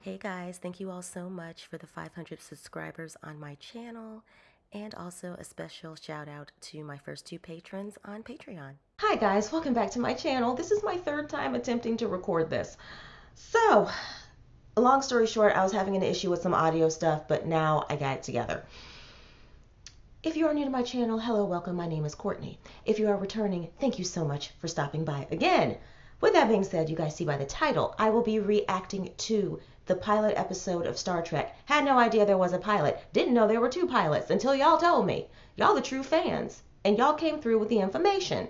Hey guys, thank you all so much for the 500 subscribers on my channel, and also a special shout out to my first two patrons on Patreon. Hi guys, welcome back to my channel. This is my third time attempting to record this. So, long story short, I was having an issue with some audio stuff, but now I got it together. If you are new to my channel, hello, welcome, my name is Courtney. If you are returning, thank you so much for stopping by again. With that being said, you guys see by the title, I will be reacting to the pilot episode of Star Trek. Had no idea there was a pilot. Didn't know there were two pilots until y'all told me. Y'all the true fans. And y'all came through with the information.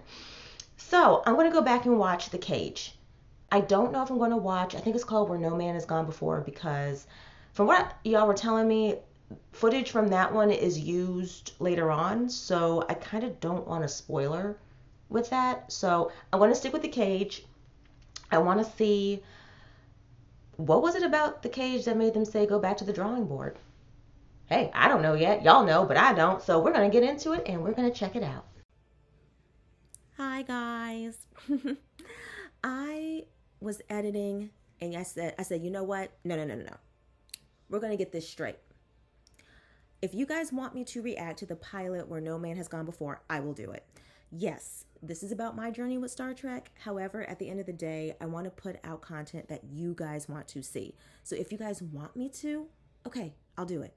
So I'm going to go back and watch The Cage. I don't know if I'm going to watch, I think it's called Where No Man Has Gone Before, because from what y'all were telling me, footage from that one is used later on. So I kind of don't want a spoiler with that. So I want to stick with The Cage. I want to see, what was it about The Cage that made them say go back to the drawing board? Hey, I don't know yet. Y'all know, but I don't. So we're going to get into it and we're going to check it out. Hi, guys. I was editing and I said, you know what? No. We're going to get this straight. If you guys want me to react to the pilot Where No Man Has Gone Before, I will do it. Yes, this is about my journey with Star Trek. However, at the end of the day, I want to put out content that you guys want to see. So if you guys want me to, okay, I'll do it.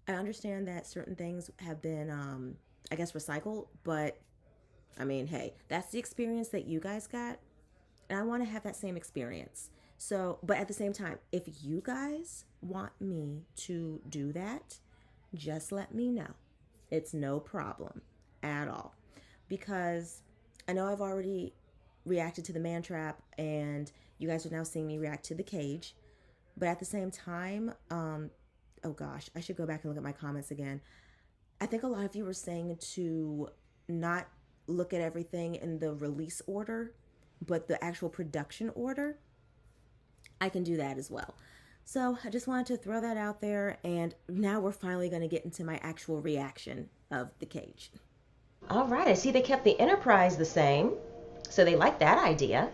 I understand that certain things have been, I guess, recycled, but I mean, hey, that's the experience that you guys got, and I want to have that same experience. So, but at the same time, if you guys want me to do that, just let me know. It's no problem at all. Because I know I've already reacted to the Man Trap, and you guys are now seeing me react to The Cage. But at the same time, oh gosh, I should go back and look at my comments again. I think a lot of you were saying to not look at everything in the release order, but the actual production order. I can do that as well. So I just wanted to throw that out there, and now we're finally going to get into my actual reaction of The Cage. All right, I see they kept the Enterprise the same, so they like that idea.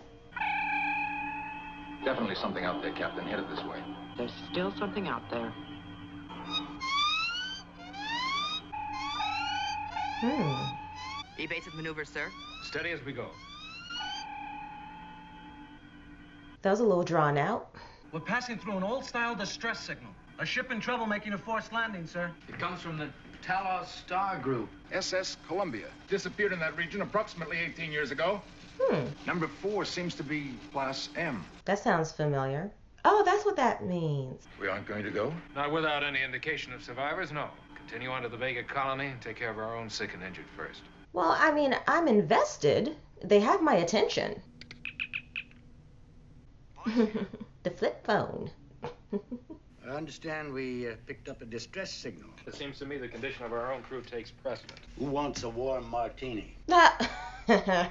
Definitely something out there, Captain. Headed this way. There's still something out there. Evasive maneuver, sir. Steady as we go. That was a little drawn out. We're passing through an old-style distress signal. A ship in trouble making a forced landing, sir. It comes from the Talos Star Group. SS Columbia. Disappeared in that region approximately 18 years ago. Number 4 seems to be Class M. That sounds familiar. Oh, that's what that means. We aren't going to go? Not without any indication of survivors, no. Continue on to the Vega colony and take care of our own sick and injured first. Well, I mean, I'm invested. They have my attention. The flip phone. I understand we picked up a distress signal. It seems to me the condition of our own crew takes precedent. Who wants a warm martini? Ah. A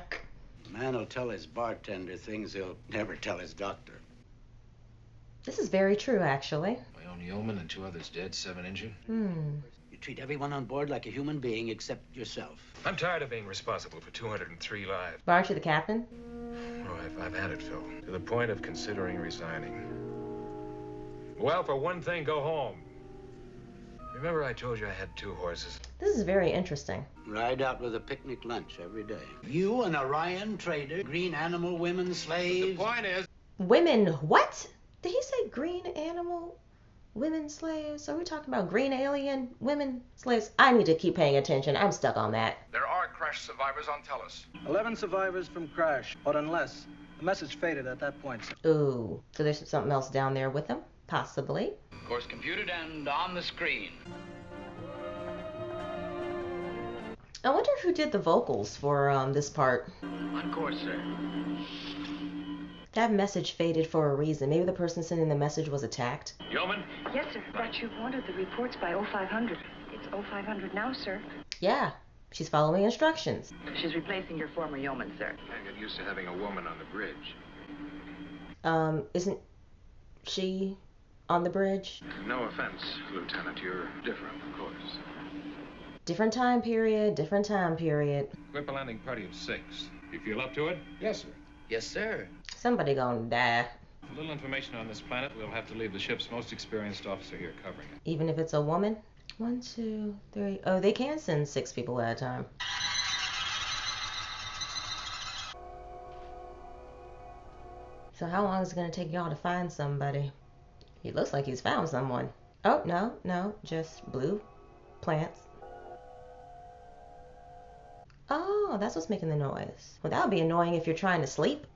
man will tell his bartender things he'll never tell his doctor. This is very true, actually. My own yeoman and 2 others dead, 7 injured. You treat everyone on board like a human being except yourself. I'm tired of being responsible for 203 lives. But aren't you the captain? Oh, I've had it, Phil. To the point of considering resigning. Well, for one thing, go home. Remember I told you I had 2 horses? This is very interesting. Ride out with a picnic lunch every day. You, an Orion trader, green animal women slaves. The point is... Women, what? Did he say green animal women slaves? Are we talking about green alien women slaves? I need to keep paying attention. I'm stuck on that. There are crash survivors on Telos. 11 survivors from crash, but unless the message faded at that point, sir. Ooh, so there's something else down there with them? Possibly. Of course, computed and on the screen. I wonder who did the vocals for this part. On course, sir. That message faded for a reason. Maybe the person sending the message was attacked. Yeoman? Yes, sir. But you wanted the reports by 0500. It's 0500 now, sir. Yeah, she's following instructions. She's replacing your former yeoman, sir. Can't get used to having a woman on the bridge. Isn't she on the bridge? No offense, Lieutenant. You're different, of course. Different time period, different time period. Equip a landing party of 6. You feel up to it? Yes, sir. Yes, sir. Somebody gonna die. A little information on this planet. We'll have to leave the ship's most experienced officer here covering it. Even if it's a woman? 1, 2, 3. Oh, they can send 6 people at a time. So how long is it going to take y'all to find somebody? He looks like he's found someone. Oh, no, just blue plants. Oh, that's what's making the noise. Well, that would be annoying if you're trying to sleep.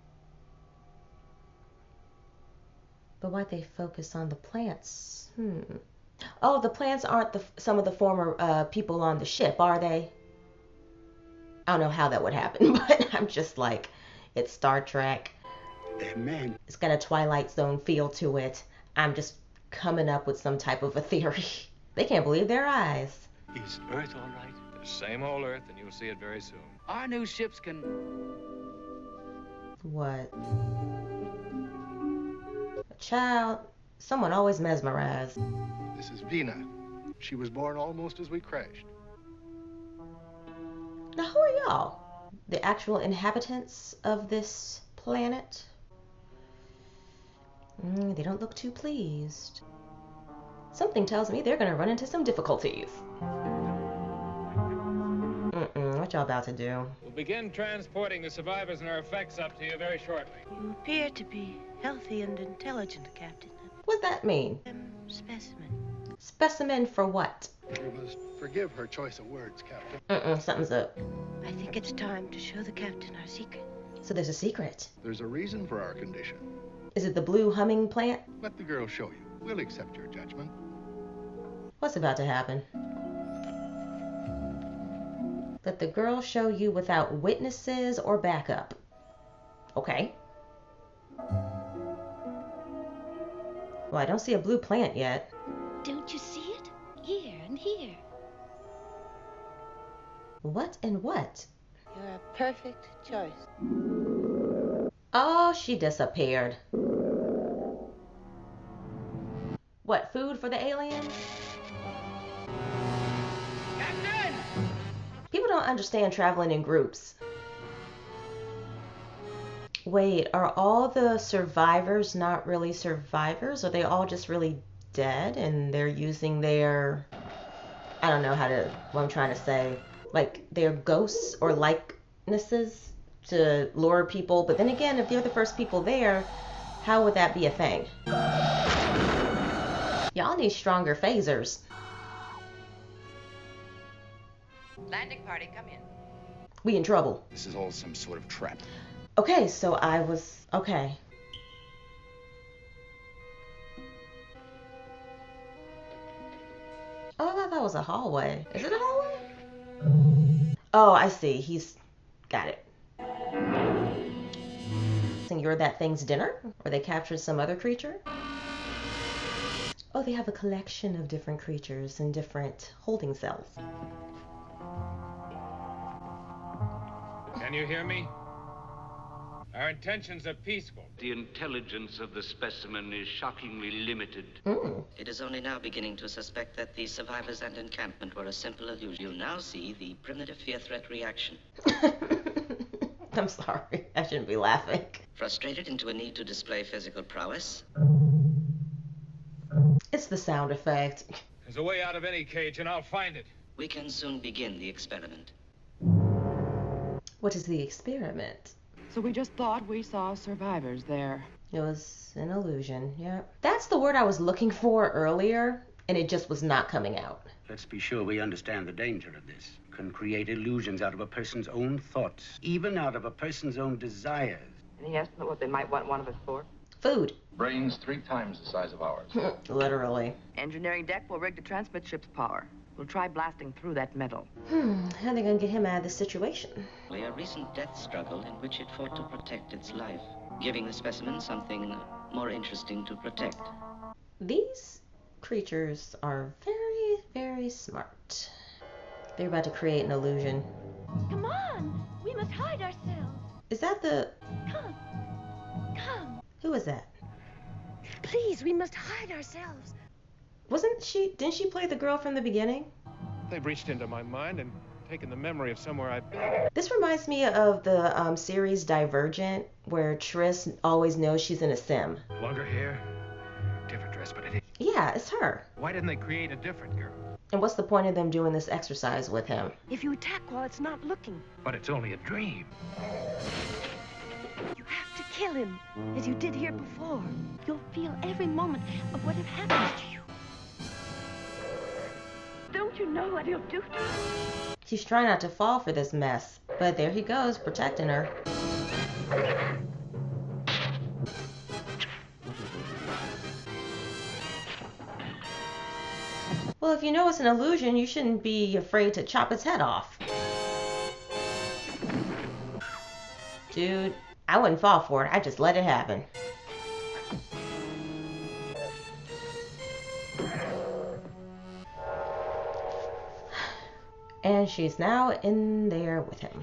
But why'd they focus on the plants? Oh, the plants aren't some of the former people on the ship, are they? I don't know how that would happen, but I'm just like, it's Star Trek. They're men. It's got a Twilight Zone feel to it. I'm just coming up with some type of a theory. They can't believe their eyes. Is Earth all right? The same old Earth, and you'll see it very soon. Our new ships can... What? A child, someone always mesmerized. This is Vina. She was born almost as we crashed. Now, who are y'all? The actual inhabitants of this planet? They don't look too pleased. Something tells me they're gonna run into some difficulties. What y'all about to do? We'll begin transporting the survivors and our effects up to you very shortly. You appear to be healthy and intelligent, Captain. What's that mean? Specimen. Specimen for what? You must forgive her choice of words, Captain. Something's up. I think it's time to show the Captain our secret. So there's a secret. There's a reason for our condition. Is it the blue humming plant? Let the girl show you. We'll accept your judgment. What's about to happen? Let the girl show you without witnesses or backup. Okay. Well, I don't see a blue plant yet. Don't you see it? Here and here. What and what? You're a perfect choice. Oh, she disappeared. What, food for the aliens? Captain! People don't understand traveling in groups. Wait, are all the survivors not really survivors? Are they all just really dead and they're using their... I don't know what I'm trying to say. Like, their ghosts or likenesses to lure people. But then again, if they're the first people there, how would that be a thing? Y'all need stronger phasers. Landing party, come in. We in trouble. This is all some sort of trap. Okay, so okay. Oh, I thought that was a hallway. Is it a hallway? Oh, I see. He's got it. And you're that thing's dinner? Or they captured some other creature? Oh, they have a collection of different creatures in different holding cells. Can you hear me? Our intentions are peaceful. The intelligence of the specimen is shockingly limited. It is only now beginning to suspect that the survivors and encampment were a simple illusion. You now see the primitive fear-threat reaction. I'm sorry. I shouldn't be laughing. Frustrated into a need to display physical prowess. It's the sound effect. There's a way out of any cage, and I'll find it. We can soon begin the experiment. What is the experiment? So we just thought we saw survivors there. It was an illusion, yeah. That's the word I was looking for earlier, and it just was not coming out. Let's be sure we understand the danger of this. Can create illusions out of a person's own thoughts, even out of a person's own desires. Any estimate what they might want one of us for? Food. Brains 3 times the size of ours. Literally. Engineering deck will rig to transmit ship's power. We'll try blasting through that metal. How are they gonna get him out of this situation? A recent death struggle in which it fought to protect its life, giving the specimen something more interesting to protect. These creatures are very, very smart. They're about to create an illusion. Come on! We must hide ourselves. Is that the... Come. Come. Who is that? Please, we must hide ourselves. Didn't she play the girl from the beginning? They've reached into my mind and taken the memory of somewhere I've been. This reminds me of the series Divergent, where Triss always knows she's in a sim. Longer hair, different dress, but it is. Yeah, it's her. Why didn't they create a different girl? And what's the point of them doing this exercise with him? If you attack while it's not looking, But it's only a dream. you have to kill him, as you did here before. You'll feel every moment of what happens to you. Don't you know what he'll do to us? She's trying not to fall for this mess, but there he goes, protecting her. Well, if you know it's an illusion, you shouldn't be afraid to chop its head off. Dude, I wouldn't fall for it. I'd just let it happen. And she's now in there with him.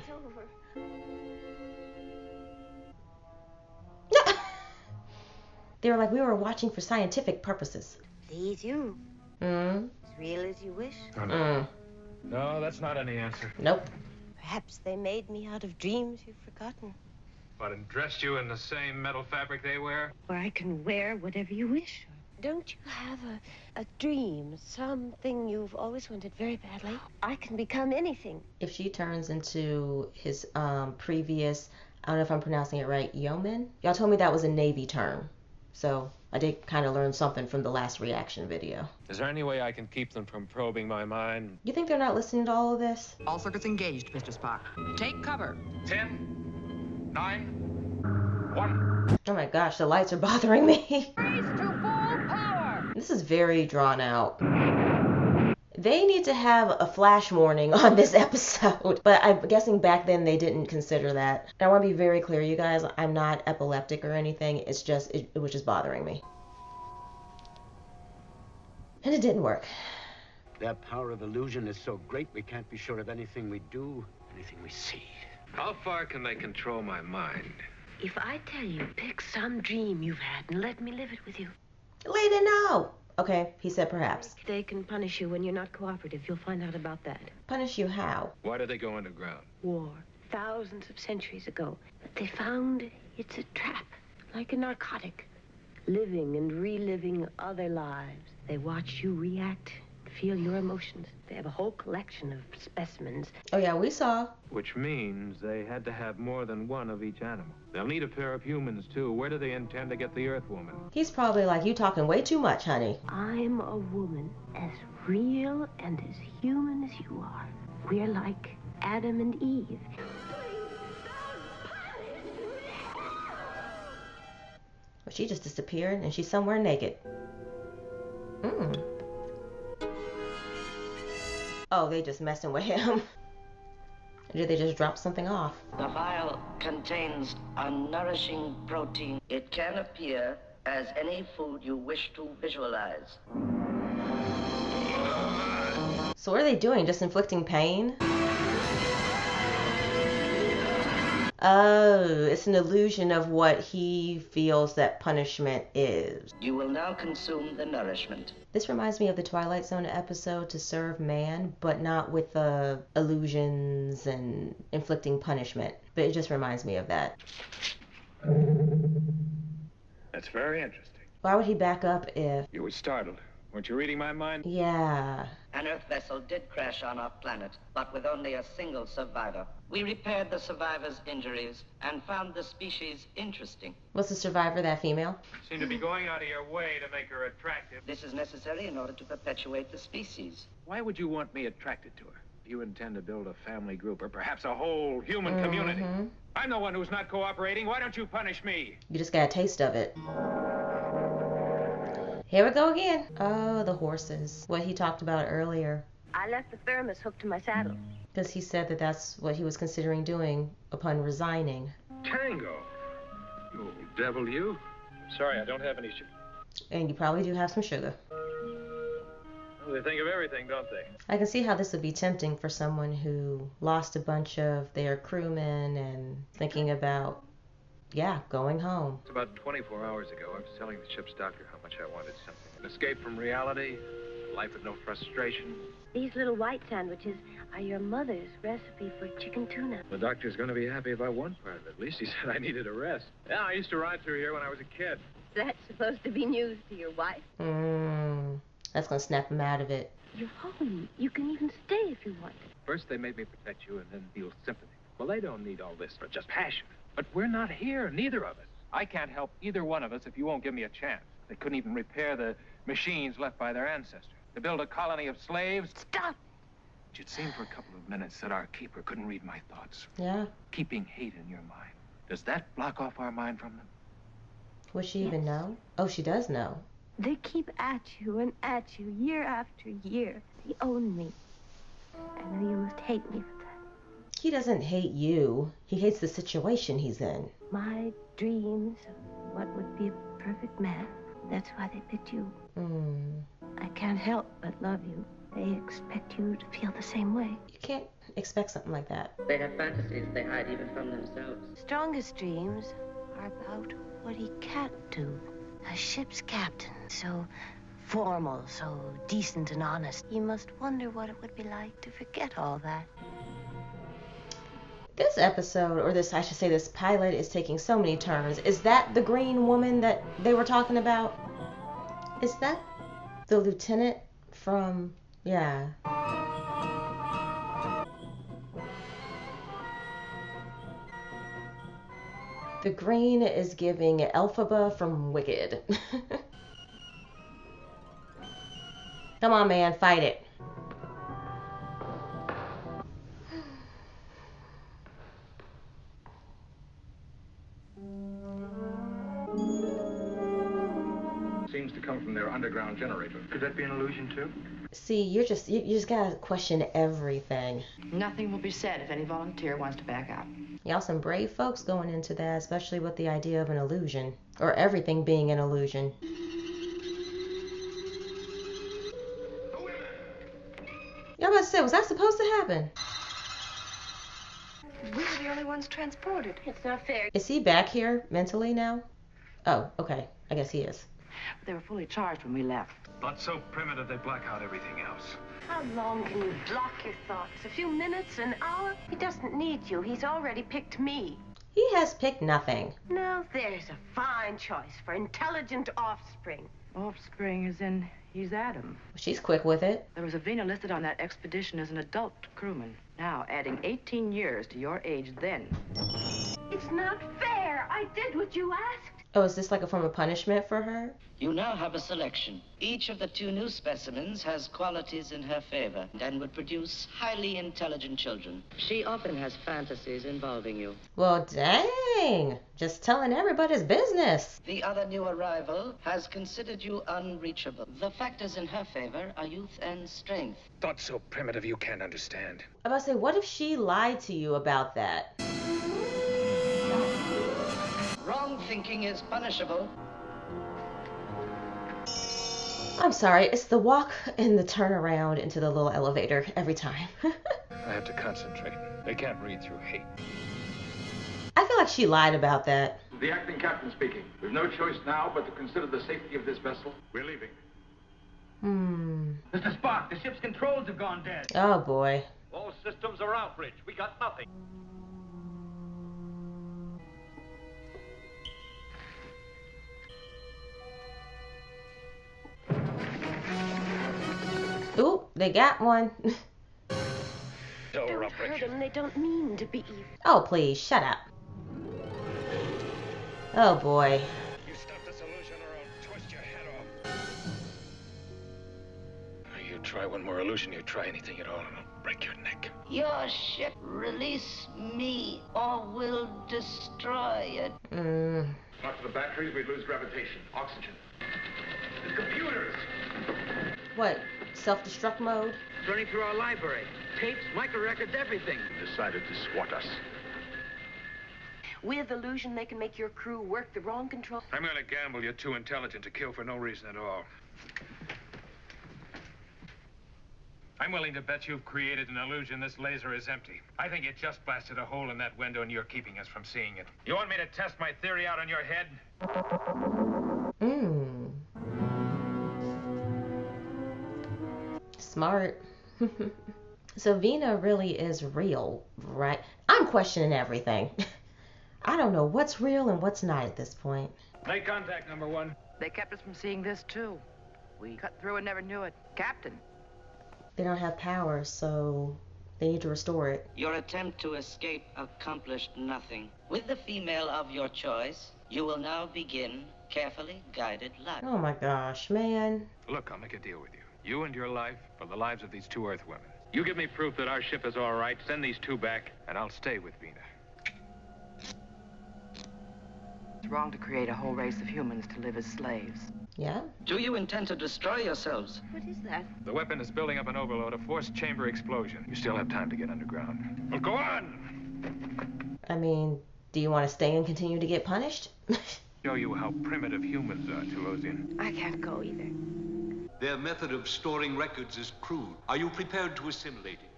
They were like, we were watching for scientific purposes. Please you. Mm. As real as you wish. Oh, no. No, that's not any answer. Nope. Perhaps they made me out of dreams you've forgotten. But and dressed you in the same metal fabric they wear? Or I can wear whatever you wish. Don't you have a dream, something you've always wanted very badly? I can become anything. If she turns into his previous, I don't know if I'm pronouncing it right, yeoman? Y'all told me that was a Navy term. So I did kind of learn something from the last reaction video. Is there any way I can keep them from probing my mind? You think they're not listening to all of this? All circuits engaged, Mr. Spock. Take cover. 10, 9, 1. Oh my gosh, the lights are bothering me. Race to full power! This is very drawn out. They need to have a flash warning on this episode, but I'm guessing back then they didn't consider that. And I want to be very clear, you guys, I'm not epileptic or anything. It's just, it was just bothering me. And it didn't work. Their power of illusion is so great we can't be sure of anything we do, anything we see. How far can they control my mind? If I tell you, pick some dream you've had and let me live it with you. Lady, no! Okay, he said perhaps. They can punish you when you're not cooperative. You'll find out about that. Punish you how? Why did they go underground? War. Thousands of centuries ago. But they found it's a trap, like a narcotic. Living and reliving other lives. They watch you react, feel your emotions. They have a whole collection of specimens. Oh yeah, we saw. Which means they had to have more than one of each animal. They'll need a pair of humans, too. Where do they intend to get the Earth Woman? He's probably like, you talking way too much, honey. I'm a woman, as real and as human as you are. We're like Adam and Eve. Well, she just disappeared and she's somewhere naked. Oh, they just messing with him. Or did they just drop something off? The vial contains a nourishing protein. It can appear as any food you wish to visualize. So what are they doing? Just inflicting pain? Oh, it's an illusion of what he feels that punishment is. You will now consume the nourishment. This reminds me of the Twilight Zone episode To Serve Man, but not with the illusions and inflicting punishment. But it just reminds me of that. That's very interesting. Why would he back up if... You were startled. Weren't you reading my mind? Yeah. An Earth vessel did crash on our planet, but with only a single survivor. We repaired the survivor's injuries and found the species interesting. Was the survivor that female? You seem to be going out of your way to make her attractive. This is necessary in order to perpetuate the species. Why would you want me attracted to her? You intend to build a family group, or perhaps a whole human community. I'm the one who's not cooperating. Why don't you punish me? You just got a taste of it. Here we go again. Oh, the horses. What he talked about earlier. I left the thermos hooked to my saddle. Because he said that that's what he was considering doing upon resigning. Tango? You old devil, you. Sorry, I don't have any sugar. And you probably do have some sugar. Well, they think of everything, don't they? I can see how this would be tempting for someone who lost a bunch of their crewmen and thinking about, yeah, going home. It's about 24 hours ago. I was telling the ship's doctor how much much I wanted something. An escape from reality, life with no frustration. These little white sandwiches are your mother's recipe for chicken tuna. The doctor's going to be happy about one part of it. At least he said I needed a rest. Yeah, I used to ride through here when I was a kid. That's supposed to be news to your wife. That's gonna snap him out of it. You're home. You can even stay if you want. First they made me protect you and then feel sympathy. Well, they don't need all this for just passion. But we're not here, neither of us. I can't help either one of us if you won't give me a chance. They couldn't even repair the machines left by their ancestors. To build a colony of slaves. Stop! It seemed for a couple of minutes that our keeper couldn't read my thoughts. Yeah. Keeping hate in your mind. Does that block off our mind from them? Would she even know? Oh, she does know. They keep at you and at you year after year. They own me. I know you must hate me for that. He doesn't hate you. He hates the situation he's in. My dreams of what would be a perfect man. That's why they picked you. I can't help but love you. They expect you to feel the same way. You can't expect something like that. They have fantasies they hide even from themselves. Strongest dreams are about what he can't do. A ship's captain, so formal, so decent and honest. He must wonder what it would be like to forget all that. This episode, or this, I should say, this pilot is taking so many turns. Is that the green woman that they were talking about? Is that the lieutenant from, yeah. The green is giving Elphaba from Wicked. Come on, man, fight it. Seems to come from their underground generator. Could that be an illusion, too? See, you just gotta question everything. Nothing will be said if any volunteer wants to back out. Y'all some brave folks going into that, especially with the idea of an illusion. Or everything being an illusion. Y'all about to say, was that supposed to happen? We're the only ones transported. It's not fair. Is he back here mentally now? Oh, okay. I guess he is. They were fully charged when we left. But so primitive they black out everything else. How long can you block your thoughts? A few minutes, an hour? He doesn't need you. He's already picked me. He has picked nothing. Now there's a fine choice for intelligent offspring. Offspring is in, he's Adam. She's quick with it. There was a Vina listed on that expedition as an adult crewman. Now, adding 18 years to your age then. It's not fair. I did what you asked. Oh, is this like a form of punishment for her? You now have a selection. Each of the two new specimens has qualities in her favor and would produce highly intelligent children. She often has fantasies involving you. Well, dang. Just telling everybody's business. The other new arrival has considered you unreachable. The factors in her favor are youth and strength. Thought so primitive you can't understand. I was about to say, what if she lied to you about that? Wrong thinking is punishable. I'm sorry, it's the walk and the turnaround into the little elevator every time. I have to concentrate. They can't read through hate. I feel like she lied about that. The acting captain speaking. We've no choice now but to consider the safety of this vessel. We're leaving. Mr. Spock, the ship's controls have gone dead. Oh boy. All systems are out, Rich. We got nothing. Ooh, they got one. Don't Hurt them. They don't mean to be evil. Oh, please, shut up. Oh boy. You stop this illusion or I'll twist your head off. You try one more illusion, you try anything at all, and I'll break your neck. Your ship, release me or we'll destroy it. Not to the batteries, we'd lose gravitation. Oxygen. The computers! What? Self-destruct mode? It's running through our library. Tapes, micro records, everything. Decided to swat us. With illusion, they can make your crew work the wrong control. I'm gonna gamble you're too intelligent to kill for no reason at all. I'm willing to bet you've created an illusion this laser is empty. I think it just blasted a hole in that window and you're keeping us from seeing it. You want me to test my theory out on your head? Smart. So Vina really is real, right? I'm questioning everything. I don't know what's real and what's not at this point. Make contact, number one. They kept us from seeing this, too. We cut through and never knew it. Captain. They don't have powers, so they need to restore it. Your attempt to escape accomplished nothing. With the female of your choice, you will now begin carefully guided life. Oh my gosh, man. Look, I'll make a deal with you. You and your life for the lives of these 2 Earth women. You give me proof that our ship is all right, send these 2 back, and I'll stay with Vina. It's wrong to create a whole race of humans to live as slaves. Yeah? Do you intend to destroy yourselves? What is that? The weapon is building up an overload, a forced chamber explosion. You still have time to get underground. Well, go on! I mean, do you want to stay and continue to get punished? Show you how primitive humans are, Talosian. I can't go either. Their method of storing records is crude. Are you prepared to assimilate it?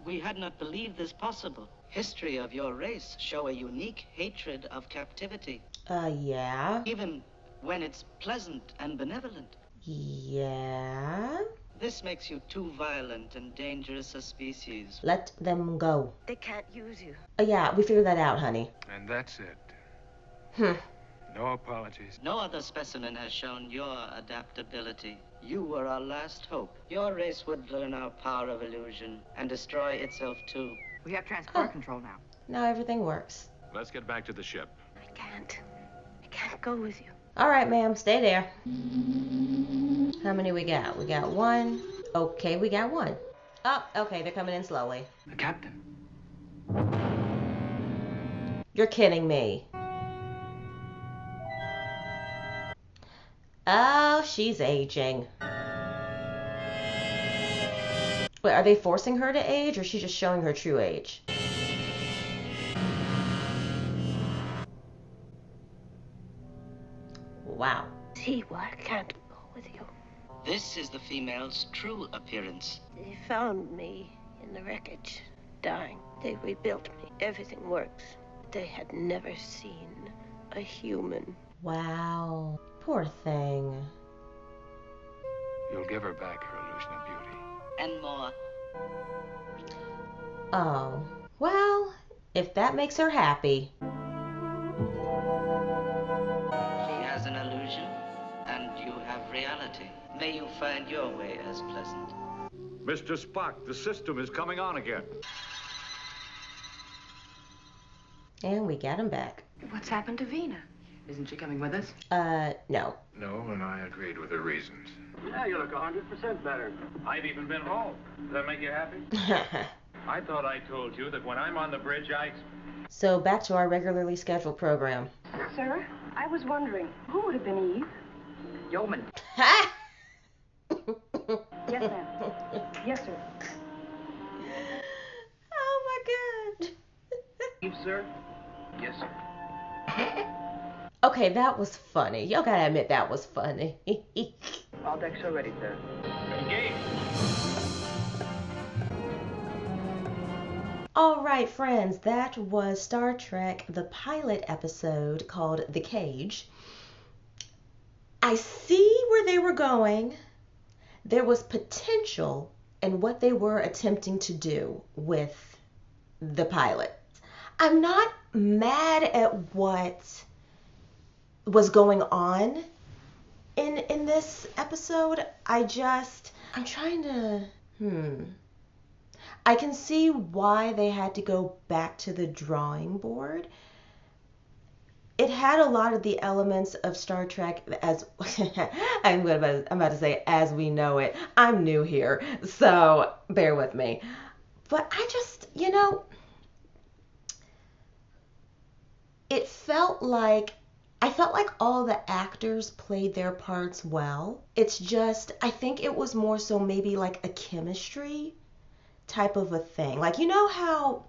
We had not believed this possible. History of your race show a unique hatred of captivity. Yeah? Even when it's pleasant and benevolent. Yeah? This makes you too violent and dangerous a species. Let them go. They can't use you. Yeah, we figured that out, honey. And that's it. No apologies. No other specimen has shown your adaptability. You were our last hope. Your race would learn our power of illusion and destroy itself too. We have transport control now. Now everything works. Let's get back to the ship. I can't go with you. All right, ma'am, stay there. How many we got? We got 1. Okay, we got 1. Oh, okay, they're coming in slowly. The captain. You're kidding me. Oh, she's aging. Wait, are they forcing her to age, or is she just showing her true age? Wow. See why I can't go with you. This is the female's true appearance. They found me in the wreckage, dying. They rebuilt me. Everything works. They had never seen a human. Wow. Poor thing. You'll give her back her illusion of beauty. And more. Oh. Well, if that makes her happy. She has an illusion, and you have reality. May you find your way as pleasant. Mr. Spock, the system is coming on again. And we got him back. What's happened to Vina? Isn't she coming with us? No. No, and I agreed with her reasons. Yeah, you look 100% better. I've even been home. Does that make you happy? I thought I told you that when I'm on the bridge, So back to our regularly scheduled program. Sir, I was wondering, who would have been Eve? Yeoman. Yes, ma'am. Yes, sir. Oh my God. Eve, sir? Yes, sir. Okay, that was funny. Y'all gotta admit that was funny. All decks are ready, sir. Engage. All right, friends, that was Star Trek, the pilot episode called The Cage. I see where they were going. There was potential in what they were attempting to do with the pilot. I'm not mad at what was going on in this episode. I'm trying to, I can see why they had to go back to the drawing board. It had a lot of the elements of Star Trek as, I'm about to say as we know it. I'm new here, so bear with me. But I just, I felt like all the actors played their parts well. It's just, I think it was more so maybe like a chemistry type of a thing. Like, you know how,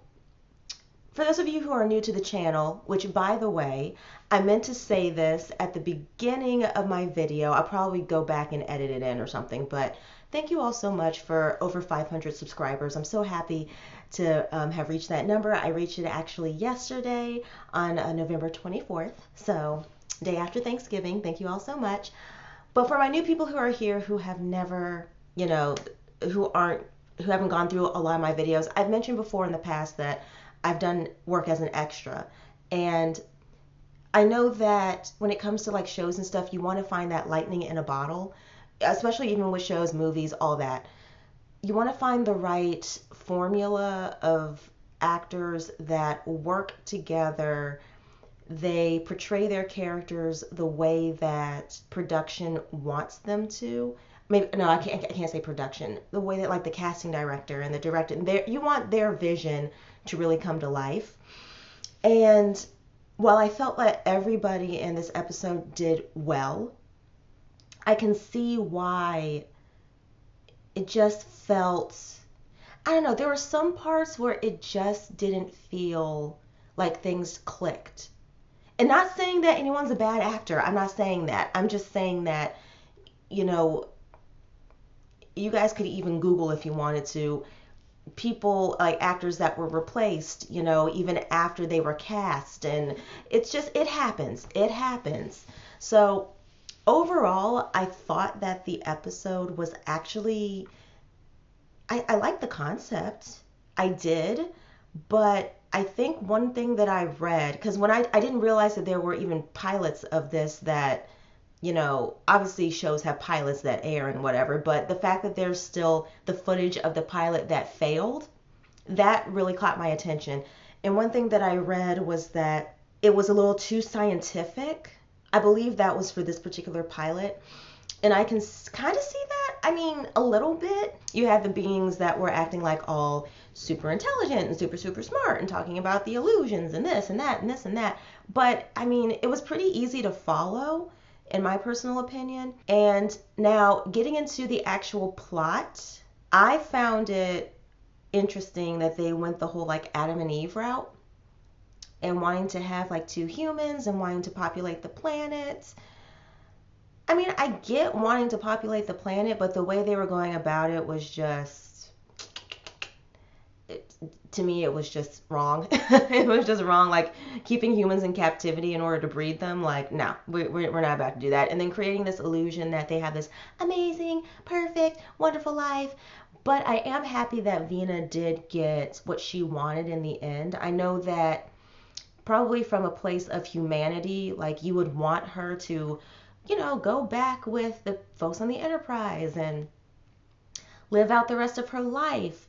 for those of you who are new to the channel, which by the way, I meant to say this at the beginning of my video. I'll probably go back and edit it in or something, but thank you all so much for over 500 subscribers. I'm so happy to have reached that number. I reached it actually yesterday on November 24th. So day after Thanksgiving. Thank you all so much. But for my new people who are here who have never, who haven't gone through a lot of my videos, I've mentioned before in the past that I've done work as an extra. And I know that when it comes to like shows and stuff, you want to find that lightning in a bottle, especially even with shows, movies, all that. You want to find the right formula of actors that work together. They portray their characters the way that production wants them to. Maybe no, I can't say production. The way that like the casting director and the director, you want their vision to really come to life. And while I felt like everybody in this episode did well, I can see why it just felt, I don't know, there were some parts where it just didn't feel like things clicked. And not saying that anyone's a bad actor. I'm not saying that. I'm just saying that, you guys could even Google if you wanted to, people like actors that were replaced, even after they were cast. And it's just, it happens. It happens. So overall, I thought that the episode was actually, I liked the concept. I did. But I think one thing that I read, because when I didn't realize that there were even pilots of this that, obviously shows have pilots that air and whatever, but the fact that there's still the footage of the pilot that failed, that really caught my attention. And one thing that I read was that it was a little too scientific. I believe that was for this particular pilot. And I can kind of see that. I mean, a little bit. You had the beings that were acting like all super intelligent and super, super smart and talking about the illusions and this and that and this and that. But, I mean, it was pretty easy to follow, in my personal opinion. And now, getting into the actual plot, I found it interesting that they went the whole, like, Adam and Eve route and wanting to have, like, 2 humans and wanting to populate the planet. I mean, I get wanting to populate the planet, but the way they were going about it was just, to me, it was just wrong. It was just wrong, like keeping humans in captivity in order to breed them. Like, no, we're not about to do that. And then creating this illusion that they have this amazing, perfect, wonderful life. But I am happy that Vina did get what she wanted in the end. I know that probably from a place of humanity, like you would want her to, go back with the folks on the Enterprise and live out the rest of her life.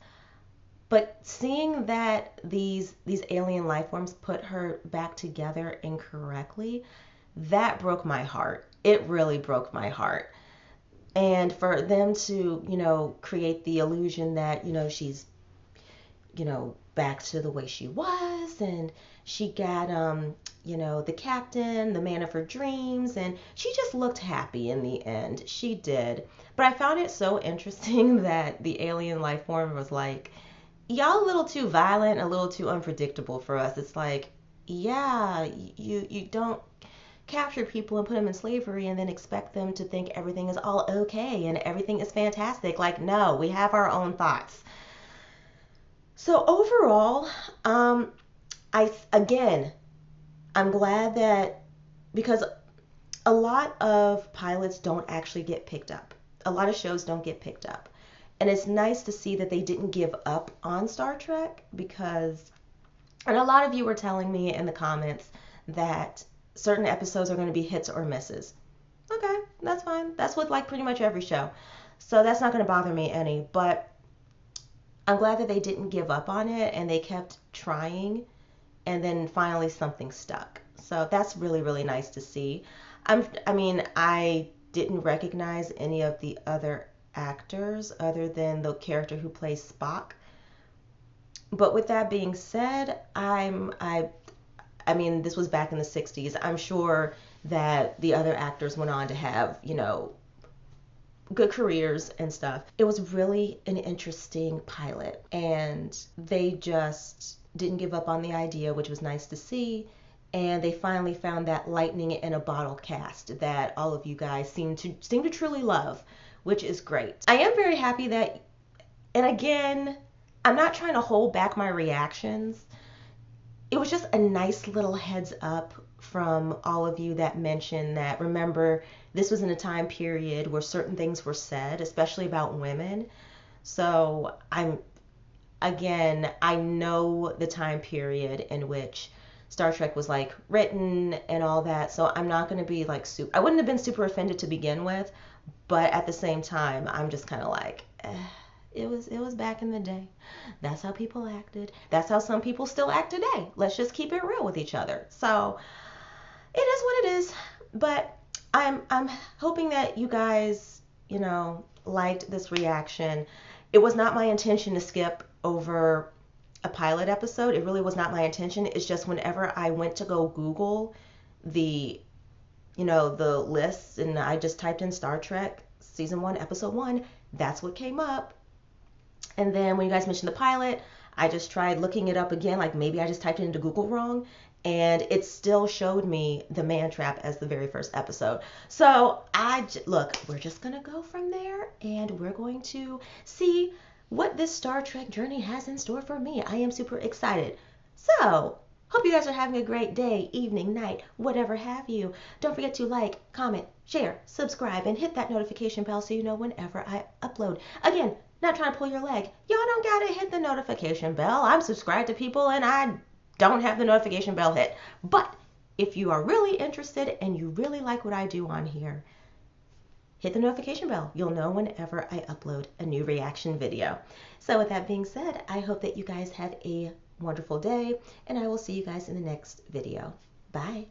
But seeing that these alien life forms put her back together incorrectly, that broke my heart. It really broke my heart. And for them to, create the illusion that, she's, back to the way she was, and she got, the captain, the man of her dreams, and she just looked happy in the end. She did. But I found it so interesting that the alien life form was like, y'all a little too violent, a little too unpredictable for us. It's like, yeah, you don't capture people and put them in slavery and then expect them to think everything is all okay and everything is fantastic. Like, no, we have our own thoughts. So overall, I'm glad that, because a lot of pilots don't actually get picked up. A lot of shows don't get picked up. And it's nice to see that they didn't give up on Star Trek, because, and a lot of you were telling me in the comments that certain episodes are going to be hits or misses. Okay, that's fine. That's with like pretty much every show. So that's not going to bother me any. But I'm glad that they didn't give up on it and they kept trying, and then finally something stuck. So that's really, really nice to see. I didn't recognize any of the other actors other than the character who plays Spock. But with that being said, this was back in the 60s. I'm sure that the other actors went on to have, good careers and stuff. It was really an interesting pilot, and they just didn't give up on the idea, which was nice to see. And they finally found that lightning in a bottle cast that all of you guys seem to truly love, which is great. I am very happy that, and again, I'm not trying to hold back my reactions. It was just a nice little heads up from all of you that mentioned that, remember, this was in a time period where certain things were said, especially about women. So I know the time period in which Star Trek was like written and all that. So I'm not going to be like I wouldn't have been super offended to begin with, but at the same time, I'm just kind of like, it was back in the day. That's how people acted. That's how some people still act today. Let's just keep it real with each other. So it is what it is. But I'm hoping that you guys, liked this reaction. It was not my intention to skip over a pilot episode. It really was not my intention. It's just whenever I went to go Google the the lists, and I just typed in Star Trek season 1 episode 1, that's what came up. And then when you guys mentioned the pilot, I just tried looking it up again, like maybe I just typed it into Google wrong, and it still showed me the man trap as the very first episode. So look, we're just gonna go from there, and we're going to see what this Star Trek journey has in store for me. I am super excited. So hope you guys are having a great day, evening, night, whatever have you. Don't forget to like, comment, share, subscribe, and hit that notification bell so you know whenever I upload. Again, not trying to pull your leg. Y'all don't gotta hit the notification bell. I'm subscribed to people and I don't have the notification bell hit. But if you are really interested and you really like what I do on here, hit the notification bell. You'll know whenever I upload a new reaction video. So with that being said, I hope that you guys have a wonderful day, and I will see you guys in the next video. Bye.